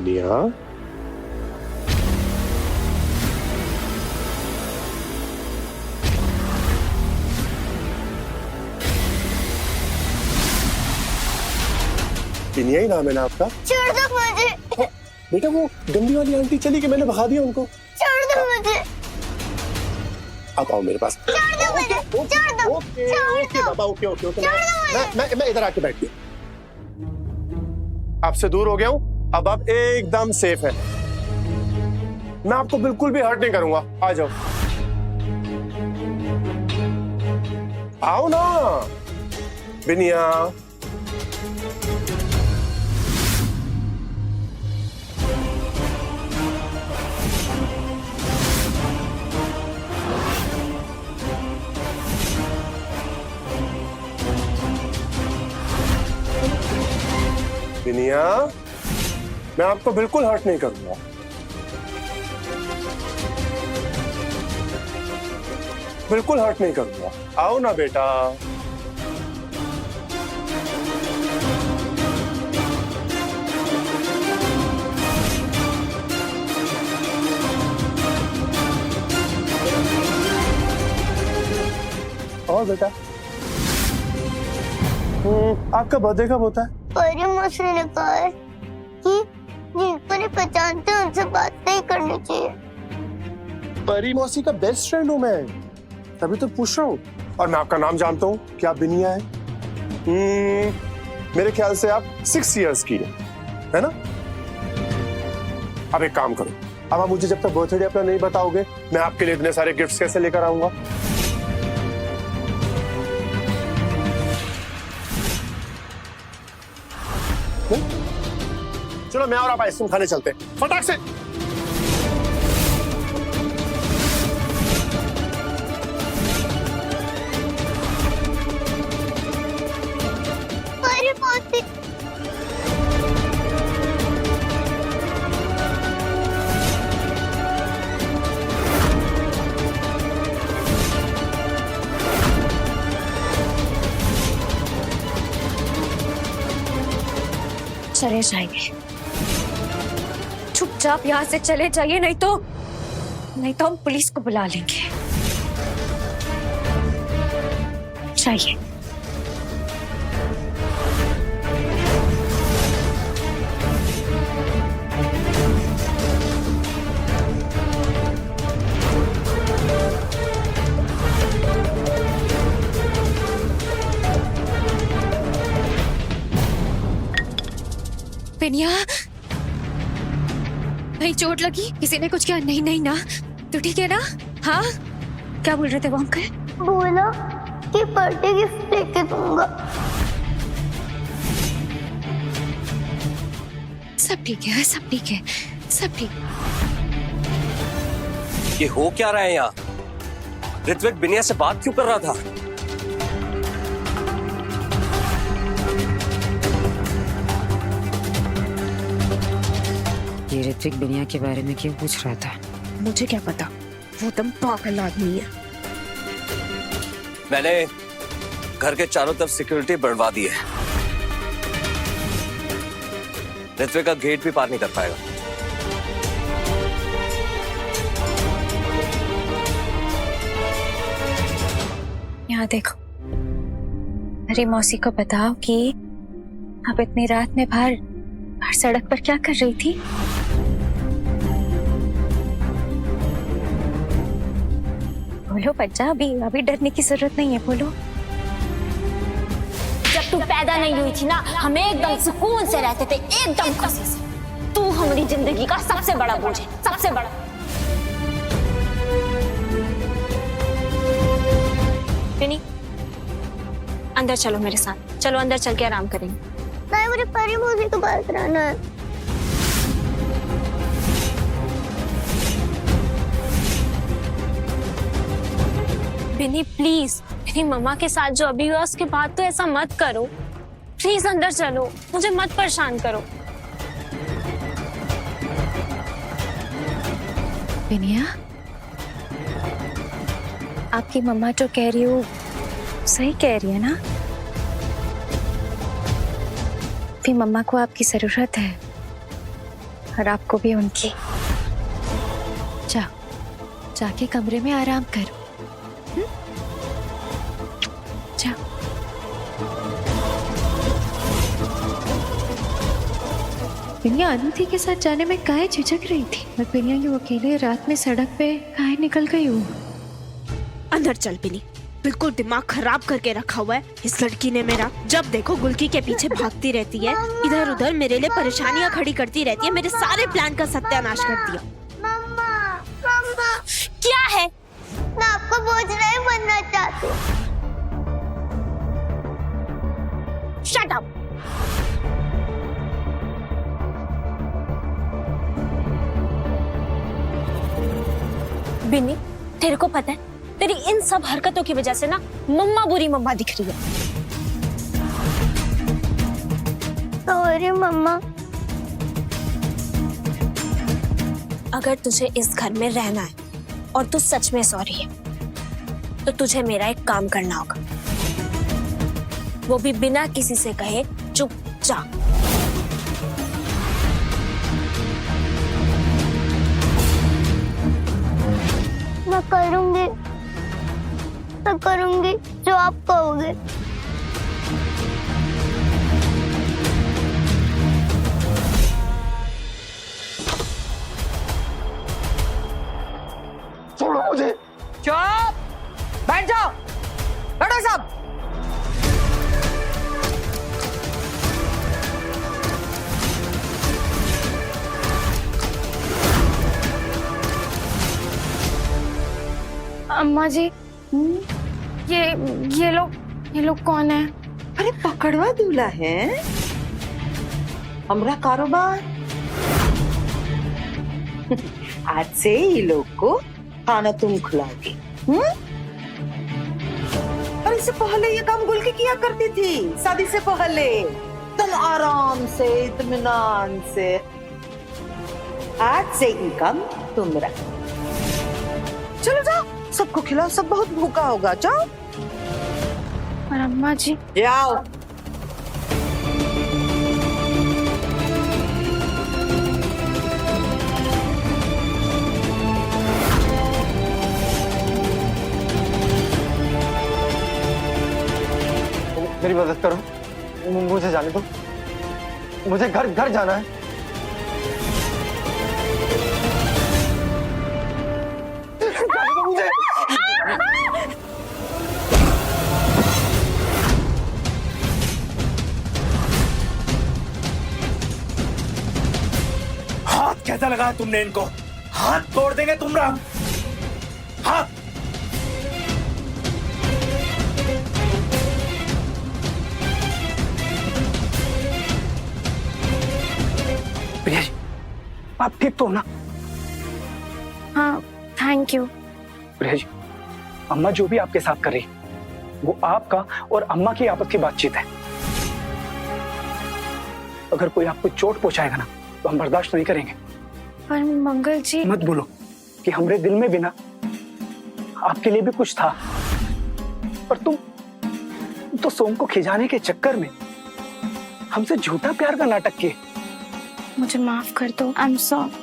बिनिया। बिनिया ही नाम है ना आपका? छोड़ दो मुझे। बेटा वो गंदी वाली आंटी चली कि मैंने भगा दिया उनको। छोड़ दो मुझे। आप आओ मेरे पास। छोड़ दो मुझे। छोड़ दो। ओके छोड़ ओके दो। बाबा, ओके ओके ओके। छोड़ दो मुझे। मैं इधर आके बैठ गया। आपसे दूर हो गया हूँ, अब आप एकदम सेफ है। मैं आपको बिल्कुल भी हर्ट नहीं करूंगा। आ जाओ, आओ ना बिनिया। बिनिया, मैं आपको बिल्कुल हर्ट नहीं करूंगा। बिल्कुल हर्ट नहीं करूंगा। आओ ना बेटा। और बेटा, आपका बर्थडे कब होता है? परी मौसी ने कहा है कि जिनको नहीं पहचानते उनसे बात नहीं करनी चाहिए। परी मौसी का बेस्ट फ्रेंड हूं मैं, तभी तो पूछ रहा हूँ। और मैं आपका नाम जानता हूँ, क्या आप बिनिया है? मेरे ख्याल से आप 6 इयर्स की है ना? अब एक काम करो, अब आप मुझे जब तक बर्थडे अपना नहीं बताओगे, मैं आपके लिए इतने सारे गिफ्ट्स कैसे लेकर आऊंगा? चलो मैं और आप आइसक्रीम खाने चलते हैं, फटाक से। परी मौसी। चले जाइए, चुपचाप यहाँ से चले जाइए, नहीं तो हम पुलिस को बुला लेंगे। जाइए। बिनिया, नहीं चोट लगी? किसी ने कुछ किया? नहीं नहीं ना, तो ठीक है ना? हाँ, क्या बोल रहे थे वो अंकल? बोला कि बर्थडे गिफ्ट लेके दूंगा। सब ठीक है, सब ठीक है, सब ठीक। ये हो क्या रहा है यहाँ? ऋत्विक बिनिया से बात क्यों कर रहा था? ये ऋत्विक बिनिया के बारे में क्यों पूछ रहा था? मुझे क्या पता, वो एकदम पागल आदमी है। मैंने घर के चारों तरफ सिक्योरिटी बढ़वा दी है। ऋत्विक का गेट भी पार नहीं कर पाएगा। यहाँ देखो, अरे मौसी को बताओ कि आप इतनी रात में बाहर सड़क पर क्या कर रही थी? बोलो बच्चा, अभी डरने की जरूरत नहीं है, बोलो। जब तू पैदा नहीं हुई थी ना, हम एकदम सुकून से रहते थे, एकदम खुशी से। तू हमारी जिंदगी का सबसे बड़ा बोझ है, सबसे बड़ा। बिनी, अंदर चलो मेरे साथ, चलो अंदर चल के आराम करेंगे। नहीं, मुझे परी मौसी के पास रहना है। बिनी प्लीज, मेरी मम्मा के साथ जो अभी हुआ उसके बाद तो ऐसा मत करो। प्लीज अंदर चलो, मुझे मत परेशान करो। बिनिया, आपकी मम्मा जो कह रही हो सही कह रही है ना? भी मम्मा को आपकी जरूरत है। और आपको भी उनकी। जाके कमरे में आराम करो। जाओ। बिनिया अदिति के साथ जाने में काहे झिझक रही थी? मैं बिनिया की अकेले रात में सड़क पे काहे निकल गई हूँ? अंदर चल बिनी, बिल्कुल दिमाग खराब करके रखा हुआ है इस लड़की ने मेरा। जब देखो गुलकी के पीछे भागती रहती है, इधर उधर मेरे लिए परेशानियां खड़ी करती रहती है, मेरे सारे प्लान का सत्यानाश कर दिया। मम्मा मम्मा क्या है? मैं आपको बोझ नहीं बनना चाहती। Shut up. बिनी, तेरे को पता है तेरी इन सब हरकतों की वजह से ना मम्मा बुरी मम्मा दिख रही है। सॉरी मम्मा। अगर तुझे इस घर में रहना है और तू सच में सॉरी है तो तुझे मेरा एक काम करना होगा, वो भी बिना किसी से कहे चुपचाप। मैं करूंगी जो आप कहोगे। छोड़ो मुझे। चुप, बैठ जाओ, बैठो सब। अम्मा जी, ये लोग कौन है? अरे पकड़वा दूल्हा है हमरा कारोबार। आज से ही लोग को खाना तुम खिलाओगी। और इससे पहले ये काम गुल की किया करती थी, शादी से पहले तुम आराम से इत्मीनान से। आज से ही काम तुम रख। चलो जाओ, सबको खिलाओ, सब बहुत भूखा होगा। जाओ। और अम्मा जी? जाओ। मेरी मदद करो, मुझे जाने दो, मुझे घर जाना है। मुझे हाथ कैसा लगाया तुमने इनको? हाथ तोड़ देंगे तुमरा। हाथ। प्रिया जी, आप ठीक तो हो ना? हाँ, थैंक यू। प्रिया जी, अम्मा जो भी आपके साथ कर रही वो आपका और अम्मा की आपस की बातचीत है। अगर कोई आपको चोट पहुंचाएगा ना तो हम बर्दाश्त नहीं करेंगे। पर मंगल जी, मत बोलो कि हमारे दिल में भी ना आपके लिए भी कुछ था, पर तुम तो सोम को खिजाने के चक्कर में हमसे झूठा प्यार का नाटक किए। मुझे माफ कर दो। I am sorry.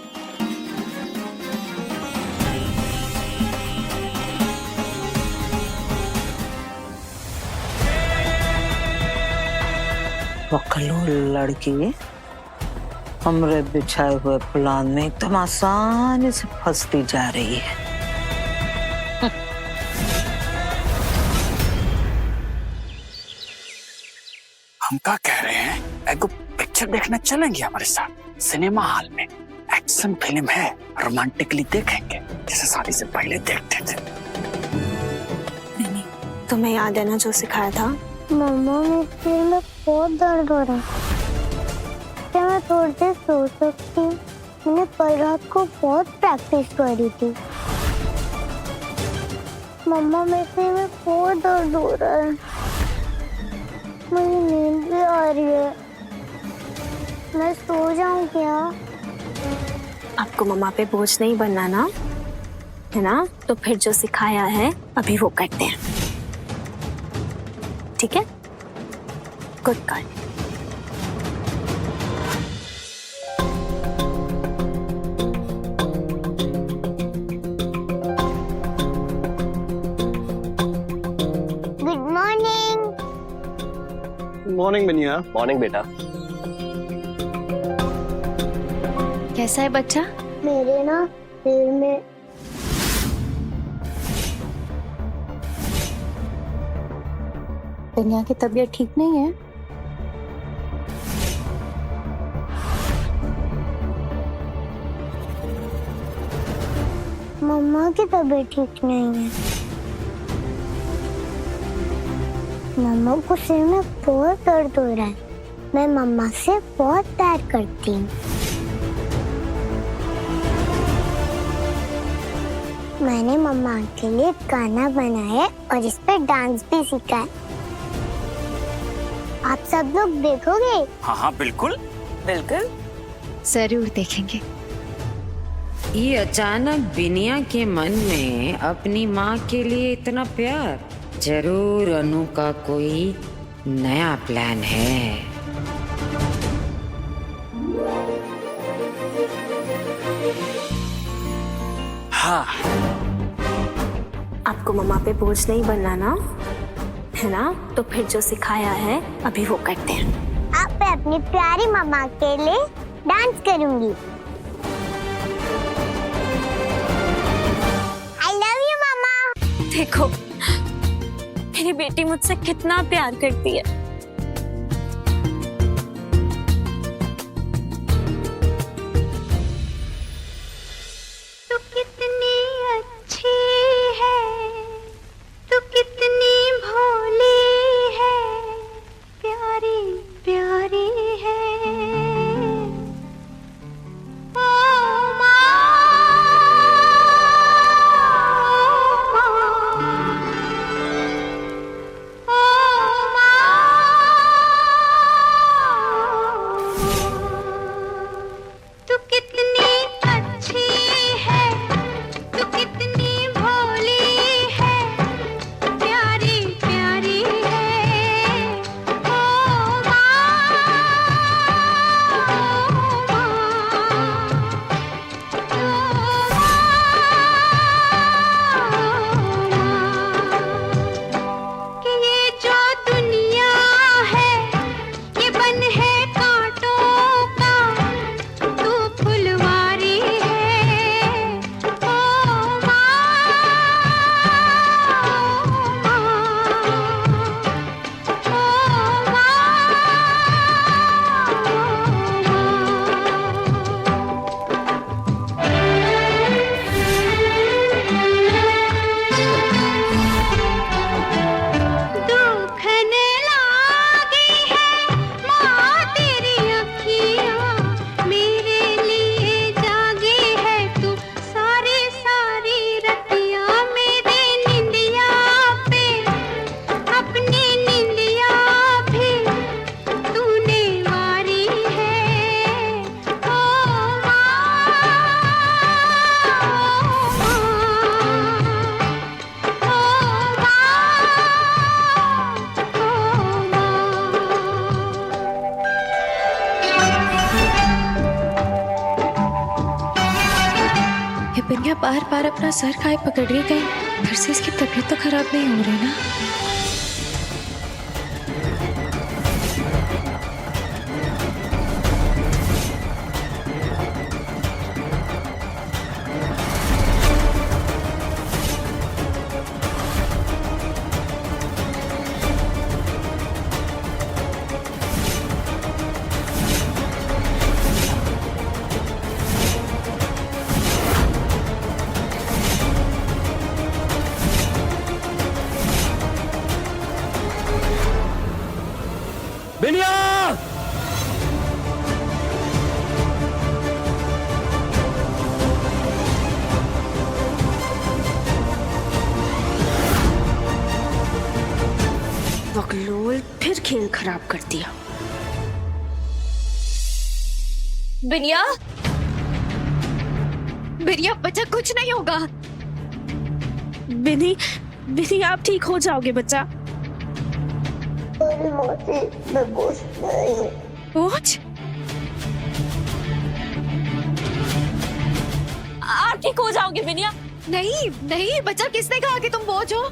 पकड़ो लड़की, हमरे बिछाए हुए प्लान में एकदम आसानी से फंसती जा रही है। हम क्या कह रहे हैं, एगो पिक्चर देखने चलेंगे हमारे साथ सिनेमा हॉल में। एक्शन फिल्म है, रोमांटिकली देखेंगे जैसे शादी से पहले देखते थे। नहीं, तुम्हें याद है ना जो सिखाया था? मम्मा मेरे सिर में बहुत दर्द हो रहा है, क्या मैं थोड़ी देर सो सकती हूँ? मैंने कल रात को बहुत प्रैक्टिस करी थी। मम्मा मेरे सिर में बहुत दर्द हो रहा है, मुझे नींद भी आ रही है, मैं सो जाऊँ क्या? आपको मम्मा पे बोझ नहीं बनना ना, है ना? तो फिर जो सिखाया है अभी वो करते हैं, ठीक है? Good girl. मॉर्निंग बनिया। मॉर्निंग बेटा। कैसा है बच्चा? मेरे ना दिल में बिनिया की तबीयत ठीक नहीं है। मम्मा की तबीयत ठीक नहीं है। मम्मा को सिर में बहुत दर्द हो रहा है। मैं मम्मा से बहुत प्यार करती हूँ। मैंने मम्मा के लिए गाना बनाया और इस पे डांस भी सीखा है। आप सब लोग देखोगे? हाँ हाँ बिल्कुल बिल्कुल। जरूर देखेंगे। ये अचानक बिनिया के मन में अपनी माँ के लिए इतना प्यार, जरूर अनु का कोई नया प्लान है। हाँ। आपको मम्मा पे बोझ नहीं बनना ना, है ना? तो फिर जो सिखाया है अभी वो करते हैं। अब मैं अपनी प्यारी मम्मा के लिए डांस करूंगी। I love you मम्मा। देखो मेरी बेटी मुझसे कितना प्यार करती है। तू कितनी अच्छी है, तू कितनी भोली है, प्यारी प्यारी है। ओ माँ, तू कितनी अच्छी है, तू कितनी भोली है, प्यारी प्यारी है। ओ माँ, कि ये जो दुनिया है ये बन है कांटों का, तू फुलवारी है। ओ माँ, दुखन लागी है माँ तेरी अखियाँ, मेरे लिए जागी है तू सारी सारी रतियाँ। मेरे निंदिया पे अपनी निंदिया भी तूने वारी है। ओ ये बिनिया बार बार अपना सर खाए पकड़ रही, कहीं फिर से इसकी तबीयत तो खराब नहीं हो रही ना? बिनिया! बकलोल फिर खेल खराब कर दिया। बिनिया, बिनिया बच्चा कुछ नहीं होगा। बिनी, बिनी आप ठीक हो जाओगे बच्चा। मैं बोझ नहीं हूँ। बोझ? आप ठीक हो जाओगे बिनिया। नहीं नहीं बच्चा, किसने कहा कि तुम बोझ हो?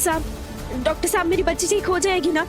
डॉक्टर साहब मेरी बच्ची ठीक हो जाएगी ना?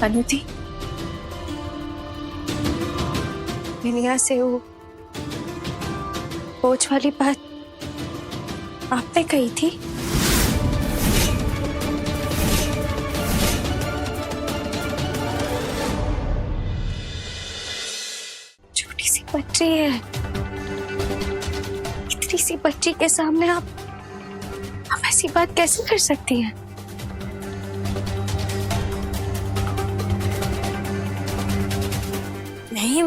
अनुति, बिनिया से वो बोझ वाली बात आपने कही थी? छोटी सी बच्ची है, इतनी सी बच्ची के सामने आप ऐसी बात कैसे कर सकती हैं? नहीं,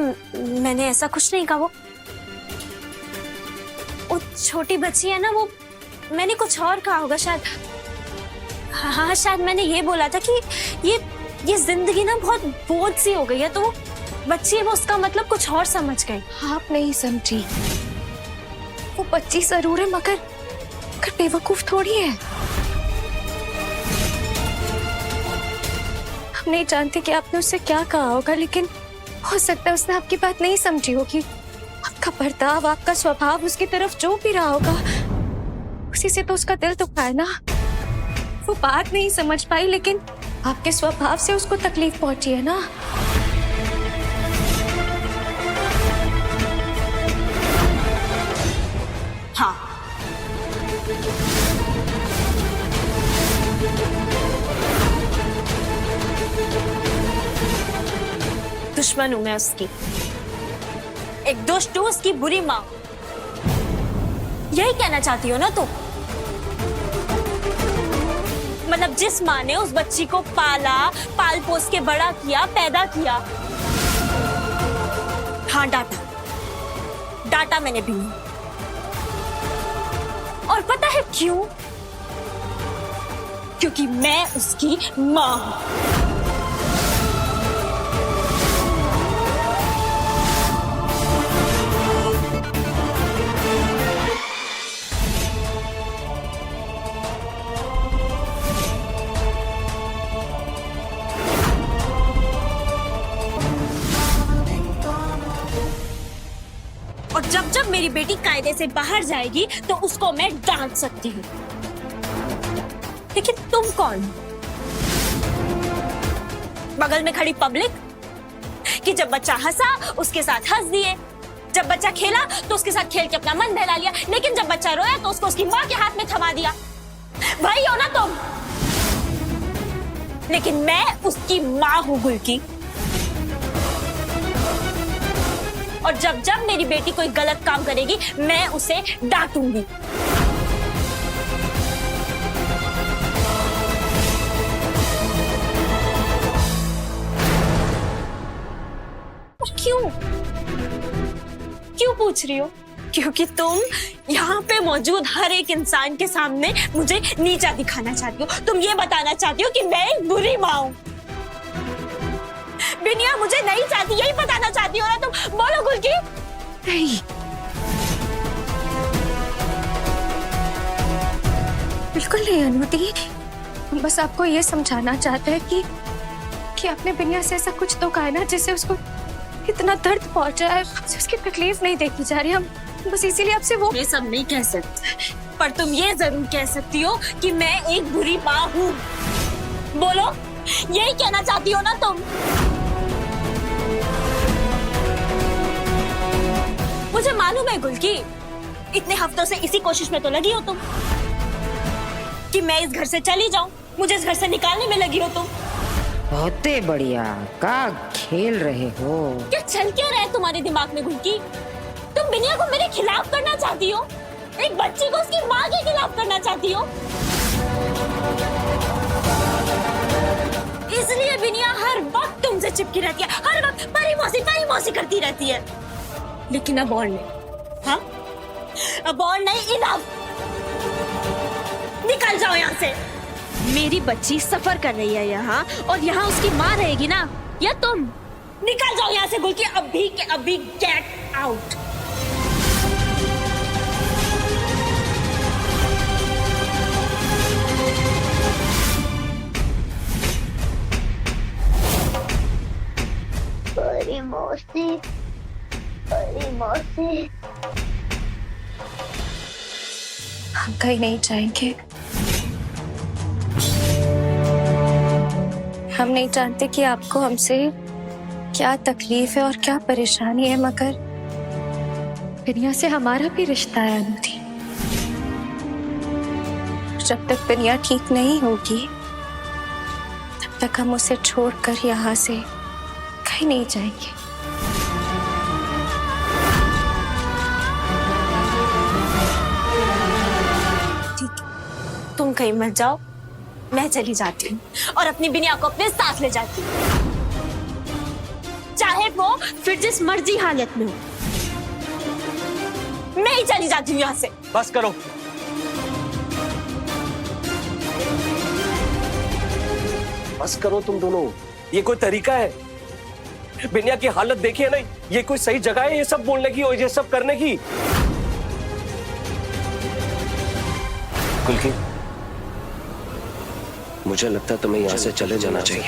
मैंने ऐसा कुछ नहीं कहा। वो छोटी बच्ची है ना, वो मैंने कुछ और कहा होगा शायद। हाँ, शायद मैंने ये बोला था कि ये जिंदगी ना बहुत बोझ सी हो गई है, तो वो बच्ची है, वो उसका मतलब कुछ और समझ गई। आप नहीं समझी, वो बच्ची जरूर है मगर बेवकूफ थोड़ी है। हम नहीं जानते कि आपने उससे क्या कहा होगा, लेकिन हो सकता है उसने आपकी बात नहीं समझी होगी। आपका बर्ताव, आपका स्वभाव, उसकी तरफ जो भी रहा होगा, उसी से तो उसका दिल दुखा है ना। वो बात नहीं समझ पाई, लेकिन आपके स्वभाव से उसको तकलीफ पहुंची है ना। हाँ, दुश्मन हूं मैं उसकी, एक दुष्ट हूं, उसकी बुरी माँ। यही कहना चाहती हो ना तुम? मतलब जिस माँ ने उस बच्ची को पाला, पाल पोस के बड़ा किया, पैदा किया। हाँ, डांटा मैंने भी। और पता है क्यों? क्योंकि मैं उसकी माँ हूं। और जब मेरी बेटी कायदे से बाहर जाएगी तो उसको मैं डांट सकती हूँ। लेकिन तुम कौन? बगल में खड़ी पब्लिक कि जब बच्चा हंसा उसके साथ हंस दिए, जब बच्चा खेला तो उसके साथ खेल के अपना मन बहला लिया, लेकिन जब बच्चा रोया तो उसको उसकी माँ के हाथ में थमा दिया। वही हो ना तुम? लेकिन मैं उसकी माँ हूँ गुलकी, और जब मेरी बेटी कोई गलत काम करेगी मैं उसे डांटूंगी। क्यों पूछ रही हो? क्योंकि तुम यहाँ पे मौजूद हर एक इंसान के सामने मुझे नीचा दिखाना चाहती हो। तुम ये बताना चाहती हो कि मैं एक बुरी माँ हूँ। बिनिया मुझे नहीं चाहती, यही बताना चाहती हो ना तुम? बोलो गुलकी। नहीं, बिल्कुल नहीं अनुति, हम बस आपको ये समझाना चाहते हैं कि आपने बिनिया से ऐसा कुछ तो कहा है ना जिससे उसको इतना दर्द पहुंचा है, उसकी तकलीफ नहीं देखी जा रही। हम बस इसीलिए आपसे वो ये सब नहीं कह सकते, पर तुम ये जरूर कह सकती हो कि मैं एक बुरी माँ हूँ। बोलो, यही कहना चाहती हो ना तुम? मुझे मालूम है गुलकी, इतने हफ्तों से इसी कोशिश में तो लगी हो तुम कि मैं इस घर से चली जाऊं, मुझे इस घर से निकालने में लगी हो तुम। बहुत बढ़िया, का खेल रहे हो? क्या चल क्या रहा है तुम्हारे दिमाग में गुलकी? तुम बिनिया को मेरे खिलाफ करना चाहती हो, एक बच्ची को उसकी माँ के खिलाफ करना चाहती हो। इसलिए बिनिया हर वक्त तुमसे चिपकी रहती है, हर वक्त परी मौसी करती रहती है। लेकिन अब और नहीं, हाँ अब और नहीं, इनफ। निकल जाओ यहाँ से। मेरी बच्ची सफर कर रही है यहाँ, और यहाँ उसकी माँ रहेगी ना, या तुम? निकल जाओ यहाँ से गुल्की, अभी के अभी, गेट आउट। बड़ी मौसी, बड़ी मौसी। हम कहीं नहीं जाएंगे। हम नहीं जानते कि आपको हमसे क्या तकलीफ है और क्या परेशानी है, मगर बिनिया से हमारा भी रिश्ता है अनुधि। जब तक बिनिया ठीक नहीं होगी तब तक हम उसे छोड़कर यहाँ से कहीं नहीं जाएंगे। तुम कहीं मत जाओ, मैं चली जाती हूँ और अपनी बिनिया को अपने साथ ले जाती हूँ, चाहे वो फिर जिस मर्जी हालत में हो। मैं ही चली जाती हूँ यहाँ से। बस करो। बस करो तुम दोनों, ये कोई तरीका है? बिनिया की हालत देखिए ना, ये कोई सही जगह है ये सब बोलने की और ये सब करने की? गुल्की, मुझे लगता है तुम्हें यहाँ से चले जाना चाहिए।